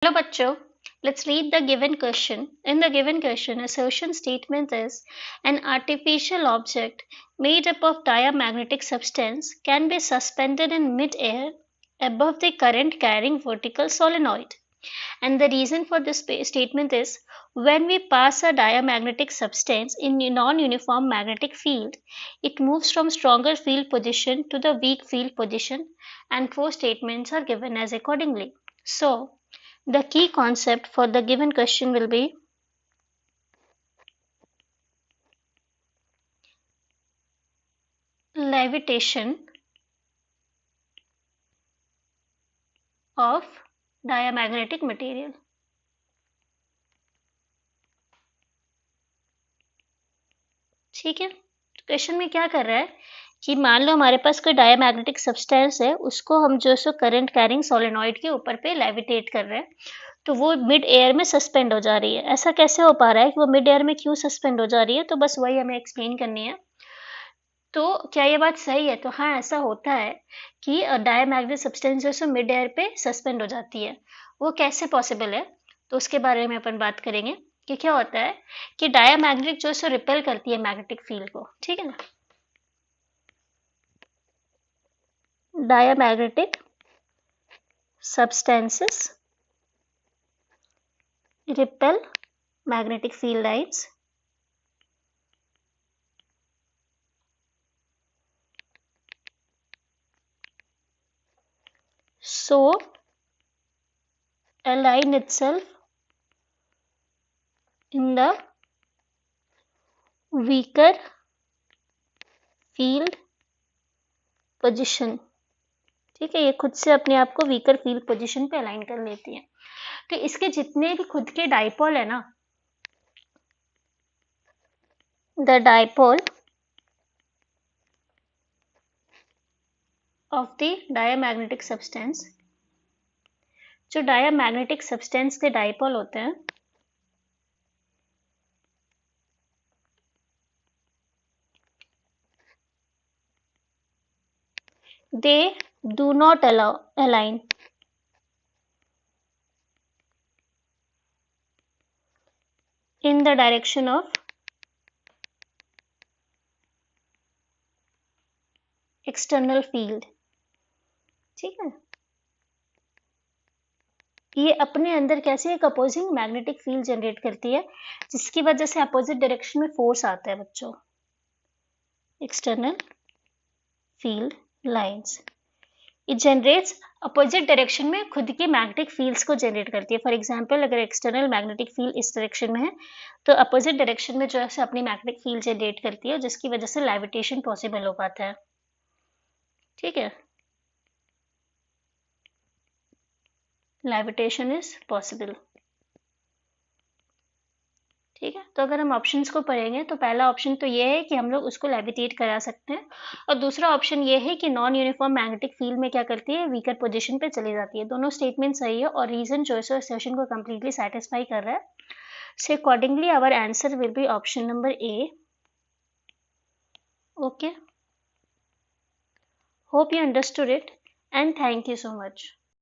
Hello bachcho, let's read the given question. In the given question, assertion statement is an artificial object made up of diamagnetic substance can be suspended in mid-air above the current carrying vertical solenoid. And the reason for this statement is when we pass a diamagnetic substance in a non-uniform magnetic field, it moves from stronger field position to the weak field position, and four statements are given as accordingly. So, the key concept for the given question will be levitation of diamagnetic material. ठीक है, question में क्या कर रहा है कि मान लो हमारे पास कोई डायमैग्नेटिक सब्सटेंस है, उसको हम जो सो करंट कैरिंग सोलेनॉइड के ऊपर पे लेविटेट कर रहे हैं, तो वो मिड एयर में सस्पेंड हो जा रही है। ऐसा कैसे हो पा रहा है कि वो मिड एयर में क्यों सस्पेंड हो जा रही है, तो बस वही हमें एक्सप्लेन करनी है। तो क्या ये बात सही है? तो हाँ, ऐसा होता है कि डायमैग्नेटिक सब्सटेंस जो है मिड एयर पे सस्पेंड हो जाती है। वो कैसे पॉसिबल है, तो उसके बारे में अपन बात करेंगे कि क्या होता है कि डायमैग्नेटिक जो है रिपेल करती है मैग्नेटिक फील्ड को, ठीक है ना। Diamagnetic substances repel magnetic field lines so align itself in the weaker field position। ठीक है, ये खुद से अपने आप को वीकर फील्ड पोजीशन पे अलाइन कर लेती है। तो इसके जितने भी खुद के डाइपोल है ना, the dipole of the diamagnetic substance, जो डायमैग्नेटिक सब्सटेंस के डाइपोल होते हैं, they do not align in the direction of external field। ठीक है, ये अपने अंदर कैसे एक अपोजिंग मैग्नेटिक फील्ड जनरेट करती है, जिसकी वजह से अपोजिट डायरेक्शन में फोर्स आता है बच्चों, external field lines. It generates opposite direction में खुद की मैग्नेटिक फील्ड्स को जनरेट करती है। फॉर एग्जांपल, अगर एक्सटर्नल मैग्नेटिक फील्ड इस डायरेक्शन में है, तो अपोजिट डायरेक्शन में जो है अपनी मैग्नेटिक फील्ड जनरेट करती है, जिसकी वजह से लेविटेशन पॉसिबल हो पाता है। ठीक है, लेविटेशन इज पॉसिबल। ठीक है, तो अगर हम ऑप्शंस को पढ़ेंगे तो पहला ऑप्शन तो ये है कि हम लोग उसको लेविटेट करा सकते हैं, और दूसरा ऑप्शन ये है कि नॉन यूनिफॉर्म मैग्नेटिक फील्ड में क्या करती है, वीकर पोजीशन पे चली जाती है। दोनों स्टेटमेंट सही है और रीजन जो है असर्शन को कंप्लीटली सेटिस्फाई कर रहा है। So accordingly our answer will be option number A. Okay, hope you understood it and thank you so much.